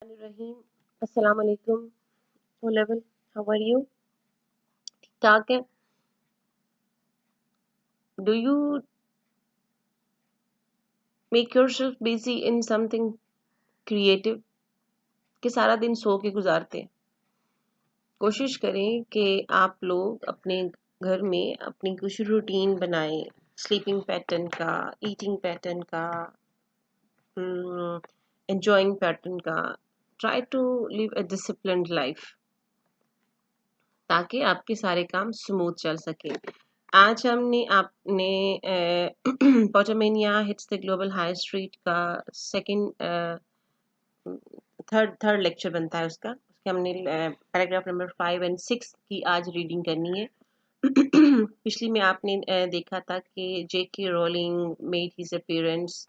रहीम अस्सलाम वालेकुम। O level, how are you? ठीक ठाक है। Do you make yourself busy in something creative कि सारा दिन सो के गुजारते हैं? कोशिश करें कि आप लोग अपने घर में अपनी कुछ रूटीन बनाएं, स्लीपिंग पैटर्न का, ईटिंग पैटर्न का, एंजॉइंग पैटर्न का। Try to live a disciplined life ताकि आपके सारे काम स्मूथ चल सके। आज हमने आपने Pottermania hits the global high street का सेकंड थर्ड लेक्चर बनता है उसके हमने पैराग्राफ नंबर 5 और 6 की आज रीडिंग करनी है। पिछली में आपने देखा था कि J.K. Rolling made his appearance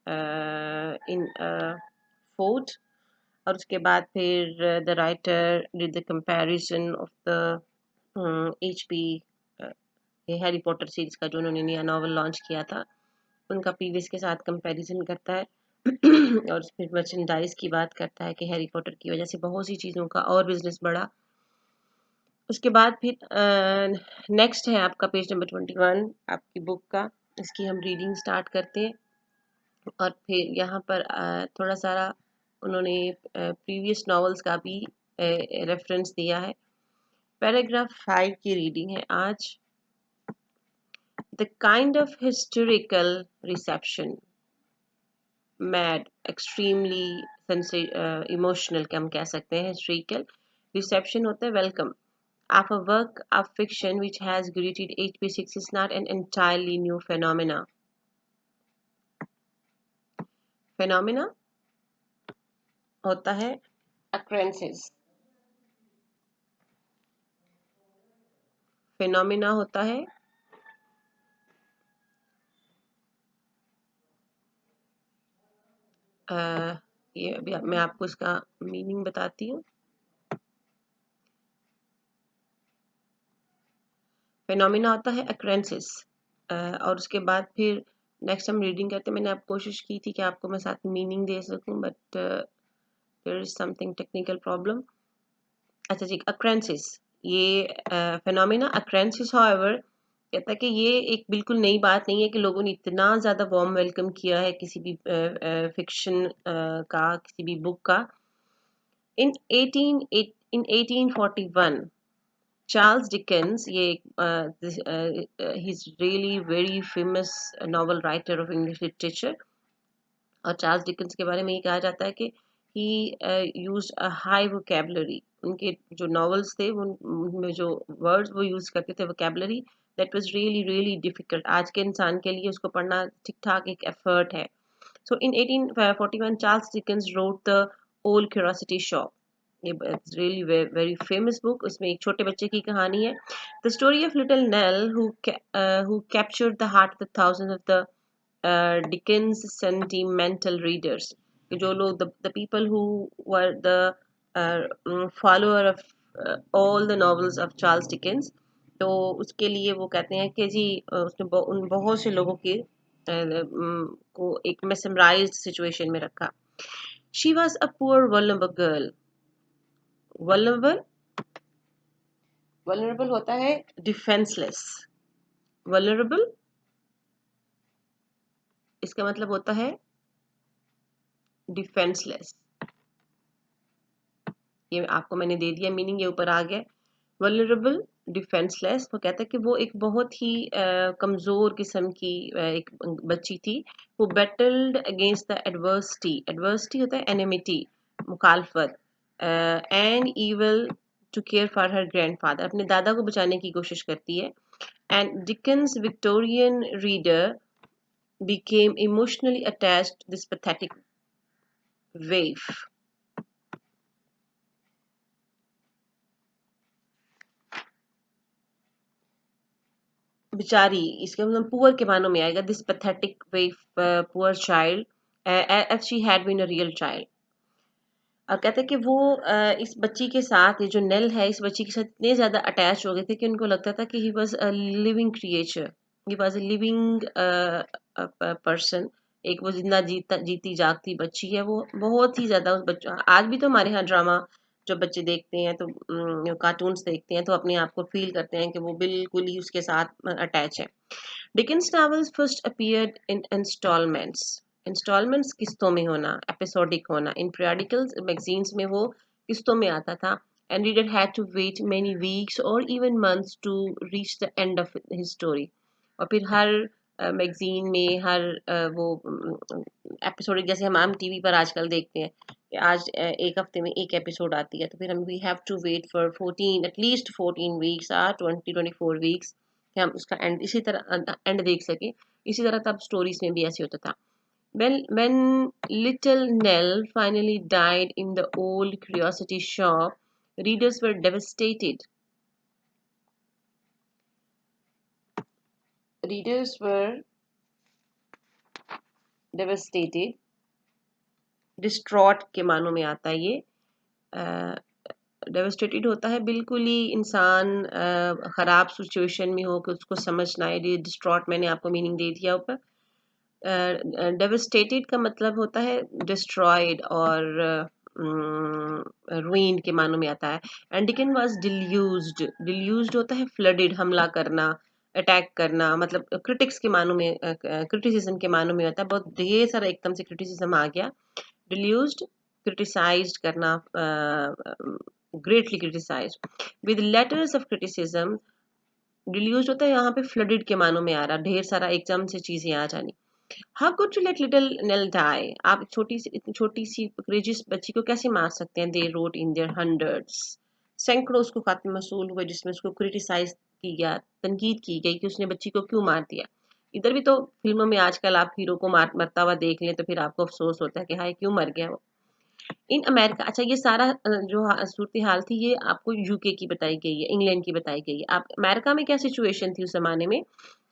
इन फोर्ट, और उसके बाद फिर the writer did the comparison of the HP Harry Potter series का जो उन्होंने नया नॉवल लॉन्च किया था उनका प्रीवियस के साथ कंपैरिजन करता है। और फिर मर्चेंडाइज की बात करता है कि हैरी पॉटर की वजह से बहुत सी चीज़ों का और बिजनेस बढ़ा। उसके बाद फिर नेक्स्ट है आपका पेज नंबर 21 आपकी बुक का। इसकी हम रीडिंग स्टार्ट करते हैं और फिर यहाँ पर थोड़ा सारा उन्होंने प्रीवियस नॉवेल्स का भी रेफरेंस दिया है। पैराग्राफ 5 की रीडिंग है आज। The kind of historical reception, mad, extremely emotional हम कह सकते हैं। हिस्टोरिकल रिसेप्शन होता है welcome of a work of fiction which has greeted HP6 is not an entirely new phenomena. Phenomena होता है occurrences. Phenomena होता है ये अभी मैं आपको इसका मीनिंग बताती हूँ। Phenomena होता है occurrences, और उसके बाद फिर नेक्स्ट हम रीडिंग करते हैं। मैंने आप कोशिश की थी कि आपको मैं साथ मीनिंग दे सकूं but there is something technical problem. अच्छा जी, occurrences, ये फिनोमिना occurrences however कहता है कि ये एक बिल्कुल नई बात नहीं है कि लोगों ने इतना ज़्यादा वार्म वेलकम किया है किसी भी फिक्शन का, किसी भी बुक का। इन 1841 चार्ल्स डिकेंस, ये he is really very famous novel writer of English literature, और चार्ल्स डिकेंस के बारे में ये कहा जाता है कि ही यूज्ड अ हाई वोकैबुलरी। उनके जो नॉवेल्स थे उनमें जो वर्ड्स वो यूज करते थे, vocabulary that was really really difficult. आज के इंसान के लिए उसको पढ़ना ठीक ठाक एक एफर्ट है। सो इन 1841 Charles Dickens wrote the old Curiosity shop. ये रियली वेरी फेमस बुक। उसमें एक छोटे बच्चे की कहानी है, the story of little nail who captured the heart of thousands of the Dickens sentimental readers, जो लोग the people who were the follower of all the novels of Charles Dickens, तो उसके लिए वो कहते हैं कि जी उसने उन बहुत से लोगों के को एक mesmerized सिचुएशन में रखा। She was a poor vulnerable girl. Vulnerable होता है defenseless. Vulnerable इसका मतलब होता है डिफेंसलेस। ये आपको मैंने दे दिया मीनिंग, ये ऊपर आ गया। वल्नरेबल, डिफेंसलेस, वो कहता है कि वो एक बहुत ही कमज़ोर किस्म की एक बच्ची थी। वो battled against the adversity. Adversity होता है एनिमिटी, मुखालफत, and evil to care for her grandfather. अपने दादा को बचाने की कोशिश करती है। And Dickens Victorian reader became emotionally attached to this pathetic waif. बेचारी, इसके मतलब पुअर के मानों में आएगा। This pathetic waif poor child as she had been a real child. और कहते हैं कि वो इस बच्ची के साथ, ये जो नेल है, इस बच्ची के साथ इतने ज़्यादा अटैच हो गए थे कि उनको लगता था कि he was a living creature, he was a living person, एक वो जिंदा जीती जागती बच्ची है, वो बहुत ही ज्यादा उस बच्चों, आज भी तो हमारे यहाँ ड्रामा जब बच्चे देखते हैं तो कार्टून्स देखते हैं तो अपने आप को फील करते हैं कि वो बिल्कुल ही उसके साथ अटैच है। Dickens novels first appeared in instalments. Instalments किस्तों में होना, एपिसोडिक होना। इन periodicals मैगजीन्स में वो किस्तों में आता था, and reader had to wait many weeks or even months to reach the end of his story। और फिर हर मैगजीन में हर वो एपिसोड, जैसे हम टीवी पर आजकल देखते हैं कि आज एक हफ्ते में एक एपिसोड आती है, तो फिर हम we have to wait for 14 at least 14 weeks or 24 weeks कि हम उसका एंड इसी तरह एंड देख सके। इसी तरह तब स्टोरीज में भी ऐसे होता था। When little Nell finally died in the old curiosity shop, readers were devastated. Readers were devastated, distraught के मानों में आता है ये। डेवस्टेटेड होता है बिल्कुल ही इंसान खराब सिचुएशन में हो कि उसको समझ ना आए। डिस्ट्रॉट मैंने आपको मीनिंग दे दिया ऊपर। डेवस्टेटेड का मतलब होता है डिस्ट्रॉयड और ruined के मानों में आता है। And Dickens was deluged. Deluged होता है फ्लडेड, हमला करना, अटैक करना, मतलब क्रिटिक्स के मानों में, क्रिटिसिज्म के मानों में आता है। बहुत ढेर सारा एकदम से क्रिटिसिज्म आ गया। डिल्यूज्ड, क्रिटिसाइज्ड करना, greatly criticized. With letters of criticism, deluged होता है यहाँ पे फ्लडेड के मानों में आ रहा, ढेर सारा एकदम से चीजें आ जानी। How could you let little Nell die? आप छोटी सी करेजियस बच्ची को कैसे मार सकते हैं? They wrote in their hundreds. सैकड़ों उसको खात्मे मसूल हुए जिसमें उसको क्रिटिसाइज की गया, तनकीद की गई कि उसने बच्ची को क्यों मार दिया। इधर भी तो फिल्मों में आजकल आप हीरो को मरता हुआ देख लें तो फिर आपको अफसोस होता है कि हाय क्यों मर गया वो। इन अमेरिका, अच्छा ये सारा जो सूरत हाल थी ये आपको यूके की बताई गई है, इंग्लैंड की बताई गई है। आप अमेरिका में क्या सिचुएशन थी उस जमाने में?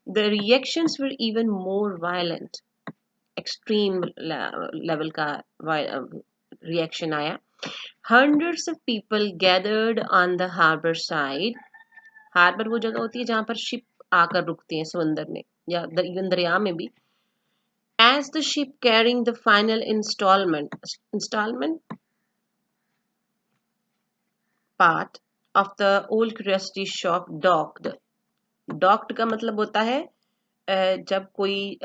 The reactions were even more violent. Extreme level का रिएक्शन आया। Hundreds of people gathered on the harbour side. Harbour वो जगह होती है जहां पर शिप आकर रुकते हैं समंदर में या इवन दरिया में भी। As the ship carrying the final installment part of the old curiosity shop docked। docked का मतलब होता है जब कोई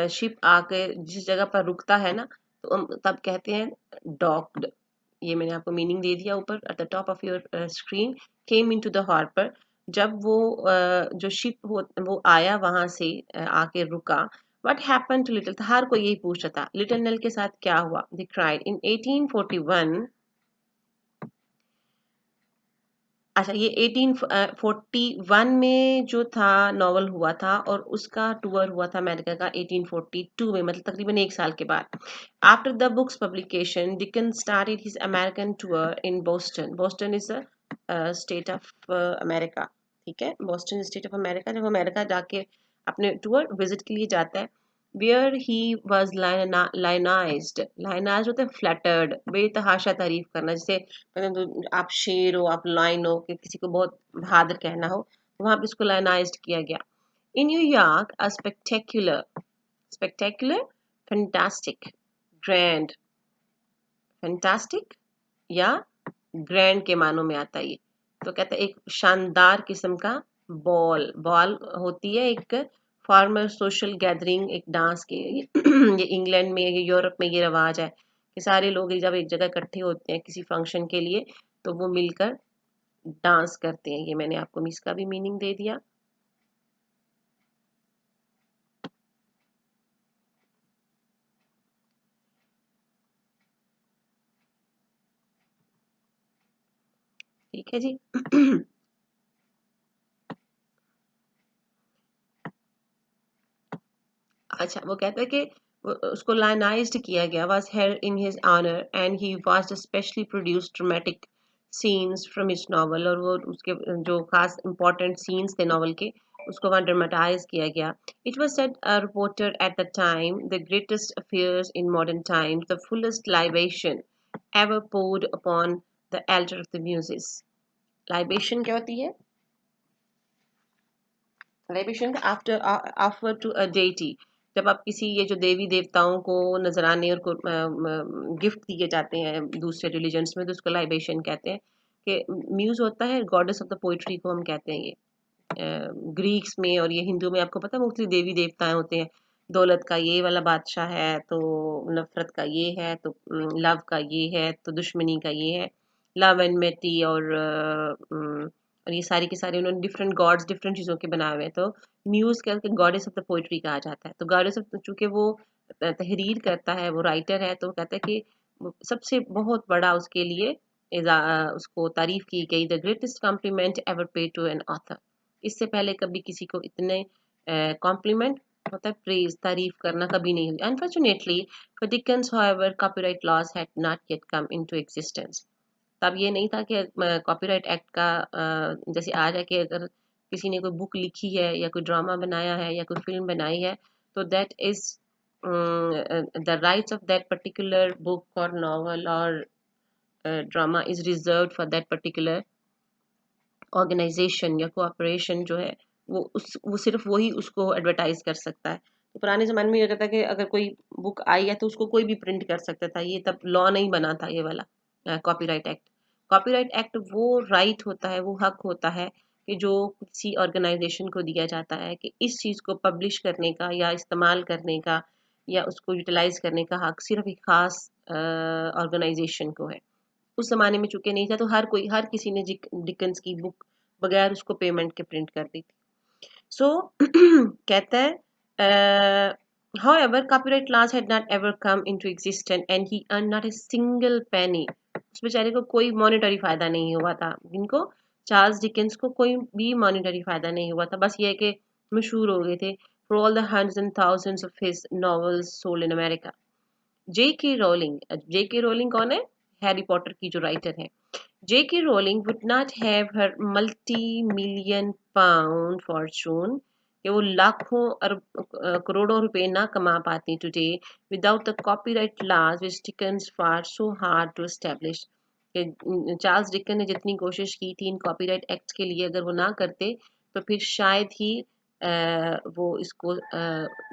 शिप आके जिस जगह पर रुकता है ना, तो हम तब कहते हैं डॉक्ड। ये मैंने आपको मीनिंग दे दिया ऊपर at the top of your screen. Came into the harbour, जब वो जो शिप वो आया वहां से आके रुका। व्हाट हैपन टू लिटिल, हर कोई यही पूछ रहा था लिटिल नेल के साथ क्या हुआ। दे क्राइड इन 1841। अच्छा, ये 1841 में जो था नॉवल हुआ था और उसका टूर हुआ था अमेरिका का 1842 में, मतलब तकरीबन एक साल के बाद। After the books publication deacon started his American tour in Boston. Boston is a state of America, ठीक है, बोस्टन स्टेट ऑफ अमेरिका। जब अमेरिका जाके अपने टूर विजिट के लिए जाता है, वेयर ही वॉज लाइनाइज्ड। लाइनाइज्ड होता है फ्लैटर्ड, बेतहाशा तारीफ करना। जैसे मतलब आप शेर हो, आप लाइन हो, कि किसी को बहुत बहादुर कहना हो, तो वहां पे इसको लाइनाइज्ड किया गया। In New York a spectacular, fantastic, grand, fantastic या ग्रैंड के मानों में आता है ये। तो कहता है एक शानदार किस्म का बॉल। बॉल होती है एक फॉर्मल सोशल गैदरिंग, एक डांस की। ये इंग्लैंड में, ये यूरोप में ये रवाज है कि सारे लोग जब एक जगह इकट्ठे होते हैं किसी फंक्शन के लिए तो वो मिलकर डांस करते हैं। ये मैंने आपको इसका भी मीनिंग दे दिया। ठीक है जी। अच्छा, वो कहता है कि उसको लायनाइज्ड किया गया, was held in his honour and he was specially produced dramatic scenes from his novel. और वो उसके जो खास इंपॉर्टेंट सीन्स थे नॉवल के, उसको वहाँ ड्रामेटाइज किया गया। It was said a reporter at the time, the greatest affairs in modern times, the fullest libation ever poured upon the altar of the muses। Libation क्या होती है? Libation after offer to a deity, जब आप किसी ये जो देवी देवताओं को नजराने और गिफ्ट दिए जाते हैं दूसरे रिलीजन्स में, तो उसको लाइबेशन कहते हैं। कि म्यूज होता है गॉडेस ऑफ द पोइट्री को हम कहते हैं। ये ग्रीक्स में और ये हिंदू में आपको पता है मुख्तलिफ देवी देवताएं होते हैं। दौलत का ये वाला बादशाह है, तो नफरत का ये है, तो लव का ये है, तो दुश्मनी का ये है। लव एंड मेटी और ये सारी के सारे उन्होंने डिफरेंट गॉड्स डिफरेंट चीज़ों के बनाए हुए हैं। तो म्यूज का गॉडेस ऑफ द पोइट्री कहा जाता है। तो गॉडेस ऑफ, चूंकि वो तहरीर करता है, वो राइटर है, तो वो कहता है कि सबसे बहुत बड़ा उसके लिए उसको तारीफ की गई, द ग्रेटेस्ट कॉम्प्लीमेंट एवर पे टू एन ऑथर। इससे पहले कभी किसी को इतने कॉम्प्लीमेंट होता है, प्रेज तारीफ करना कभी नहीं हुई। Unfortunately for Dickens however copyright laws had not yet come into existence. तब ये नहीं था कि कॉपीराइट एक्ट का जैसे आज है कि अगर किसी ने कोई बुक लिखी है या कोई ड्रामा बनाया है या कोई फिल्म बनाई है, तो that is the rights of that particular book और नॉवल और drama is reserved for that particular organisation या कोऑपरेशन जो है, वो सिर्फ वही उसको एडवर्टाइज कर सकता है। तो पुराने ज़माने में ये होता था कि अगर कोई बुक आई है तो उसको कोई भी प्रिंट कर सकता था। ये तब लॉ नहीं बना था ये वाला कॉपीराइट एक्ट। कॉपीराइट एक्ट वो राइट होता है, वो हक होता है कि जो किसी ऑर्गेनाइजेशन को दिया जाता है कि इस चीज़ को पब्लिश करने का या इस्तेमाल करने का या उसको यूटिलाइज करने का हक सिर्फ एक खास ऑर्गेनाइजेशन को है। उस ज़माने में चूँकि नहीं था, तो हर किसी ने डिकन्स की बुक बगैर उसको पेमेंट के प्रिंट कर दी थी। सो कहता है however copyright laws had not ever come into existence and he earned not a single penny। उस बेचारे को कोई मॉनेटरी फायदा नहीं हुआ था। इनको चार्ल्स डिकेंस को कोई भी मॉनेटरी फायदा नहीं हुआ था, बस ये है कि मशहूर हो गए थे for all the hundreds and thousands of his novels sold in America. J K Rowling कौन है? हैरी पॉटर की जो राइटर है। J.K. Rowling would not have her multi-million pound fortune, कि वो लाखों करोड़ों रुपए ना कमा पाती today without the copyright laws which Dickens fought so hard to establish। Charles Dickens ने जितनी कोशिश की थी इन कॉपीराइट एक्ट के लिए, अगर वो ना करते तो फिर शायद ही वो इसको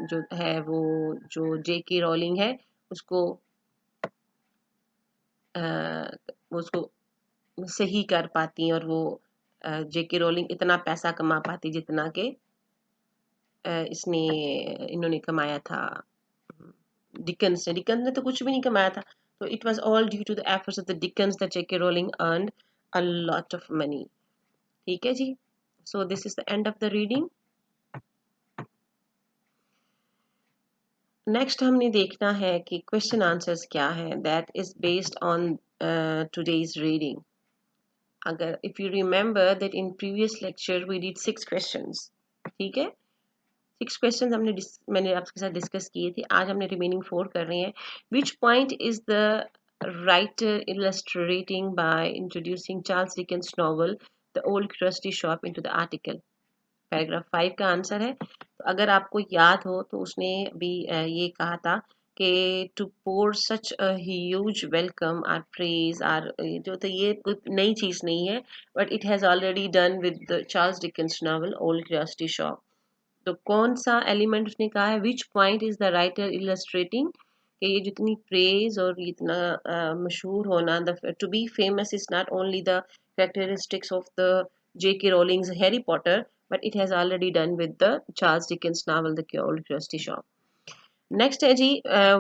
जो है वो जो J.K. रोलिंग है उसको उसको सही कर पाती और वो जेके रोलिंग इतना पैसा कमा पाती जितना के इन्होंने कमाया था डिकन्स ने तो कुछ भी नहीं कमाया था। तो it was all due to the efforts of the Dickens that JK Rowling earned a lot of money. ठीक है जी, so this is the end of the reading. Next हमने देखना है कि क्वेश्चन आंसर्स क्या है, that is based on today's reading. अगर if you remember that in previous lecture we did 6 questions. ठीक है, 6 क्वेश्चंस मैंने आपके साथ डिस्कस किए थे। आज हमने रिमेनिंग 4 कर रहे हैं। विच point is the writer illustrating by introducing Charles Dickens novel the old crusty shop into the article. Paragraph 5 का आंसर है। तो अगर आपको याद हो तो उसने भी ये कहा था कि to pour such a huge welcome or praise or, जो तो ये कोई नई चीज़ नहीं है, but it has already done with the Charles Dickens novel Old Curiosity Shop. तो कौन सा एलिमेंट उसने कहा है, which point is the writer illustrating, कि ये जितनी प्रेज और इतना मशहूर होना, the to be famous is not only the characteristics of the J.K. Rowling's Harry Potter, but it has already done with the Charles Dickens novel The Old Crusty Shop. Next है जी,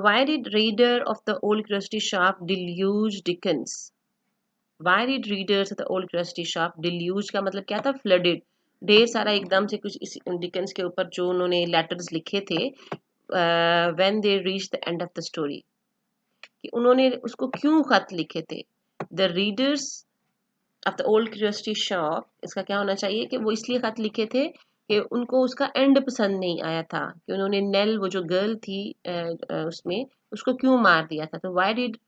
why did reader of the Old Crusty Shop deluge Dickens? Why did readers of the Old Crusty Shop deluge का मतलब क्या था? Flooded, ढेर सारा एकदम से कुछ इस डिकेंस के ऊपर जो उन्होंने लेटर्स लिखे थे when they reached the end of the story, कि उन्होंने उसको क्यों खत लिखे थे। The readers of the Old Curiosity Shop, इसका क्या होना चाहिए कि वो इसलिए खत लिखे थे कि उनको उसका एंड पसंद नहीं आया था, कि उन्होंने नेल वो जो गर्ल थी उसमें उसको क्यों मार दिया था। तो why did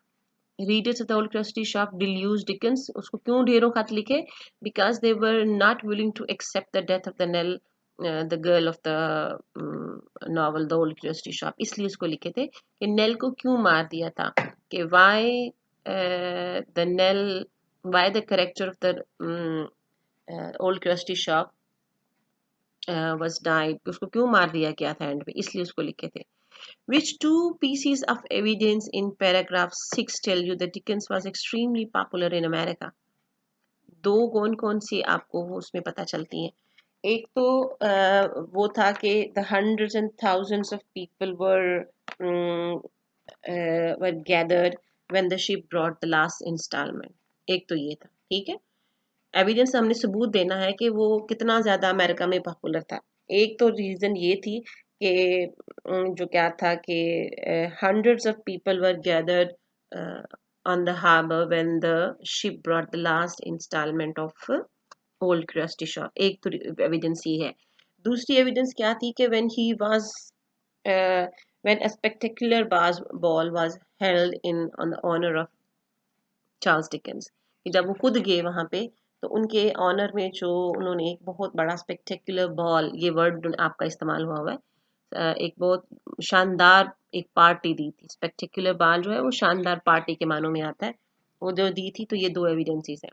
readers of the Old Curiosity Shop deluge Dickens, उसको क्यों ढेरों खत लिखे? Because they were not willing to accept the death of the Nell, the girl of the novel The Old Curiosity Shop। इसलिए उसको लिखे थे कि नेल को क्यों मार दिया था, कि the Nell, why the character of the Old Curiosity Shop was died, उसको क्यों मार दिया गया था एंड में, इसलिए उसको लिखे थे. Which two pieces of evidence in paragraph 6 tell you that Dickens was extremely popular in America? दो कौन कौन सी आपको वो उसमें पता चलती हैं. एक तो वो था कि the hundreds and thousands of people were gathered when the ship brought the last installment. एक तो ये था, ठीक है. एविडेंस हमने सबूत देना है कि वो कितना ज़्यादा अमेरिका में पॉपुलर था. एक तो रीज़न ये थी कि जो क्या था कि hundreds of people were gathered on the harbour when the ship brought the last instalment of Old Christie Shop. एक तो एविडेंस ये है. दूसरी एविडेंस क्या थी कि when he was when a spectacular ball was held in on the honour of Charles Dickens, कि जब वो खुद गए वहाँ पे तो उनके ऑनर में जो उन्होंने एक बहुत बड़ा स्पेक्टेकुलर बॉल, ये वर्ड आपका इस्तेमाल हुआ हुआ है, एक बहुत शानदार एक पार्टी दी थी. स्पेक्टेकुलर बॉल जो है वो शानदार पार्टी के मानों में आता है, वो जो दी थी. तो ये दो एविडेंसेस हैं.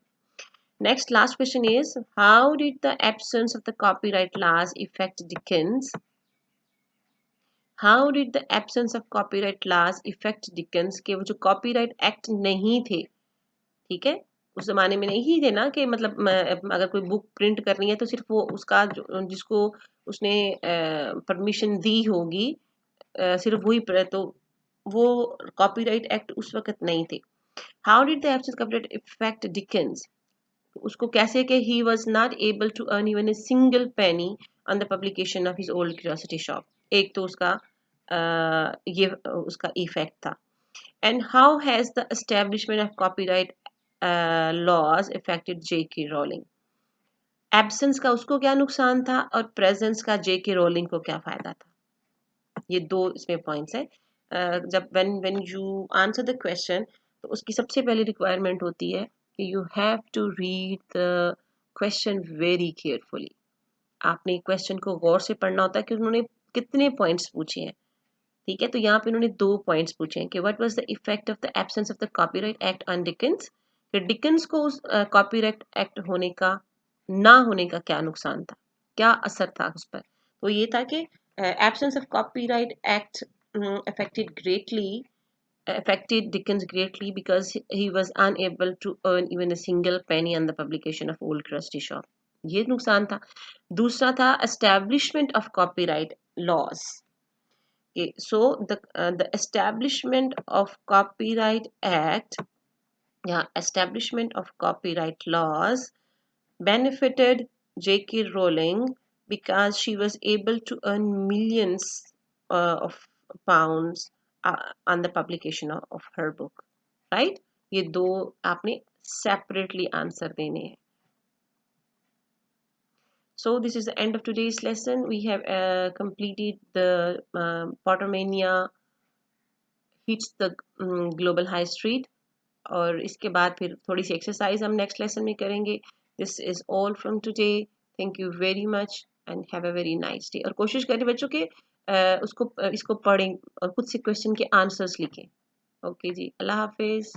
Next last question is how did the absence of the copyright laws effect Dickens. How did the absence of copyright laws effect Dickens, के वो जो कॉपीराइट एक्ट नहीं थे, ठीक है, उस जमाने में नहीं थे ना, कि मतलब अगर कोई बुक प्रिंट करनी है तो सिर्फ वो उसका जिसको उसने परमिशन दी होगी सिर्फ वही तो वो कॉपीराइट एक्ट उस वक्त नहीं थे. How did the absence copyright effect Dickens, उसको कैसे कि he was not able to earn even a single penny on the publication of his Old Curiosity Shop. एक तो उसका ये उसका इफेक्ट था. And how has the establishment of copyright laws affected J.K. Rowling? Absence का उसको क्या नुकसान था और प्रेजेंस का J.K. रोलिंग को क्या फायदा था. ये दो इसमें पॉइंट्स है. जब when you answer the question तो उसकी सबसे पहली रिक्वायरमेंट होती है कि you have to read the question very carefully. आपने क्वेश्चन को गौर से पढ़ना होता है कि उन्होंने कितने पॉइंट्स पूछे हैं. ठीक है, तो यहाँ पे उन्होंने दो पॉइंट्स पूछे हैं कि what was the effect of the absence of the copyright act on Dickens, कि डिकेंस को उस कॉपीराइट एक्ट होने का ना होने का क्या नुकसान था, क्या असर था उस पर. तो ये था कि absence of copyright act affected greatly affected Dickens greatly because he was unable to earn even a single penny on the publication of Old Crusty Shop. ये नुकसान था. दूसरा था establishment of copyright laws. Okay, so the establishment of Copyright Act, yeah, establishment of copyright laws benefited J.K. Rowling because she was able to earn millions of pounds on the publication of her book, right? ये दो आपने separately answer देने हैं. So this is the end of today's lesson. We have completed the Pottermania hits the global high street, और इसके बाद फिर थोड़ी सी एक्सरसाइज हम नेक्स्ट लेसन में करेंगे. This is all from today. Thank you very much and have a very nice day. और कोशिश करें बच्चों के उसको इसको पढ़ें और खुद से क्वेश्चन के आंसर्स लिखें. ओके जी, अल्लाह हाफिज.